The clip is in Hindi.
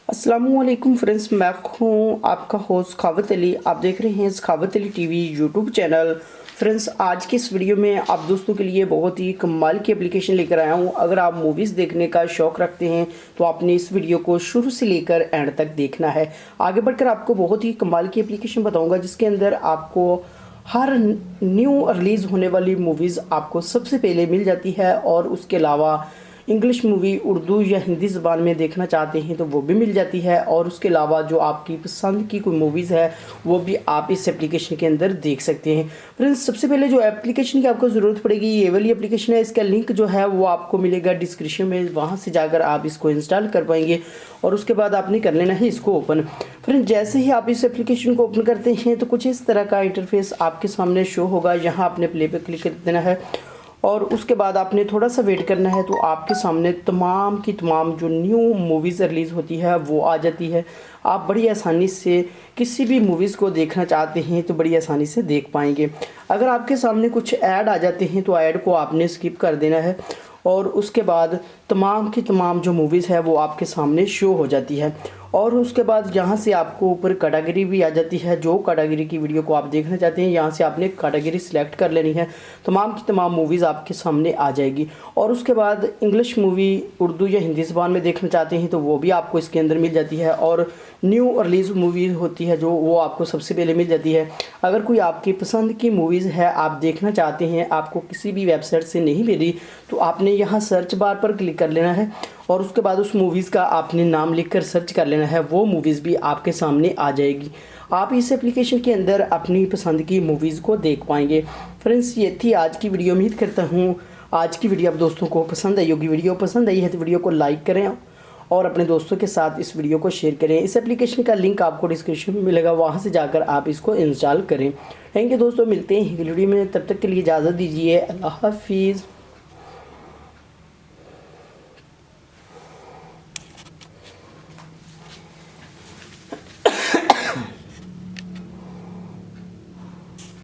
अस्सलामुअलैकुम फ्रेंड्स, मैं हूँ आपका होस्ट सखावत अली। आप देख रहे हैं Sakhawat Ali TV YouTube channel. Friends, आज के इस वीडियो में आप दोस्तों के लिए बहुत ही कमाल की एप्लीकेशन लेकर आया हूँ। अगर आप मूवीज़ देखने का शौक़ रखते हैं तो आपने इस वीडियो को शुरू से लेकर एंड तक देखना है। आगे बढ़कर आपको बहुत ही कमाल की एप्लीकेशन बताऊँगा जिसके अंदर आपको हर न्यू रिलीज़ होने वाली मूवीज़ आपको सबसे पहले मिल जाती है, और उसके अलावा इंग्लिश मूवी उर्दू या हिंदी ज़बान में देखना चाहते हैं तो वो भी मिल जाती है। और उसके अलावा जो आपकी पसंद की कोई मूवीज़ है वो भी आप इस एप्लीकेशन के अंदर देख सकते हैं। फ्रेंड्स, सबसे पहले जो एप्लीकेशन की आपको ज़रूरत पड़ेगी ये वाली एप्लीकेशन है। इसका लिंक जो है वो आपको मिलेगा डिस्क्रिप्शन में, वहाँ से जाकर आप इसको इंस्टॉल कर पाएंगे और उसके बाद आपने कर लेना है इसको ओपन। फ्रेंड्स, जैसे ही आप इस एप्लीकेशन को ओपन करते हैं तो कुछ इस तरह का इंटरफेस आपके सामने शो होगा। यहाँ आपने प्ले पे क्लिक कर देना है और उसके बाद आपने थोड़ा सा वेट करना है तो आपके सामने तमाम की तमाम जो न्यू मूवीज़ रिलीज़ होती है वो आ जाती है। आप बड़ी आसानी से किसी भी मूवीज़ को देखना चाहते हैं तो बड़ी आसानी से देख पाएंगे। अगर आपके सामने कुछ ऐड आ जाते हैं तो ऐड को आपने स्किप कर देना है और उसके बाद तमाम की तमाम जो मूवीज़ है वो आपके सामने शो हो जाती है। और उसके बाद यहाँ से आपको ऊपर कैटेगरी भी आ जाती है। जो कैटेगरी की वीडियो को आप देखना चाहते हैं यहाँ से आपने कैटेगरी सिलेक्ट कर लेनी है। तमाम की तमाम मूवीज़ आपके सामने आ जाएगी। और उसके बाद इंग्लिश मूवी उर्दू या हिंदी ज़बान में देखना चाहते हैं तो वो भी आपको इसके अंदर मिल जाती है। और न्यू रिलीज़ मूवीज़ होती है जो वो आपको सबसे पहले मिल जाती है। अगर कोई आपकी पसंद की मूवीज़ है आप देखना चाहते हैं, आपको किसी भी वेबसाइट से नहीं मिली, तो आपने यहाँ सर्च बार पर क्लिक कर लेना है और उसके बाद उस मूवीज़ का आपने नाम लिखकर सर्च कर लेना है। वो मूवीज़ भी आपके सामने आ जाएगी। आप इस एप्लीकेशन के अंदर अपनी पसंद की मूवीज़ को देख पाएंगे। फ्रेंड्स, ये थी आज की वीडियो। उम्मीद करता हूँ आज की वीडियो आप दोस्तों को पसंद आई होगी। वीडियो पसंद आई है तो वीडियो को लाइक करें और अपने दोस्तों के साथ इस वीडियो को शेयर करें। इस एप्लीकेशन का लिंक आपको डिस्क्रिप्शन में मिलेगा, वहाँ से जाकर आप इसको इंस्टॉल करें। थैंक यू दोस्तों, मिलते हैं अगली वीडियो में। तब तक के लिए इजाज़त दीजिए। अल्लाह हाफिज़।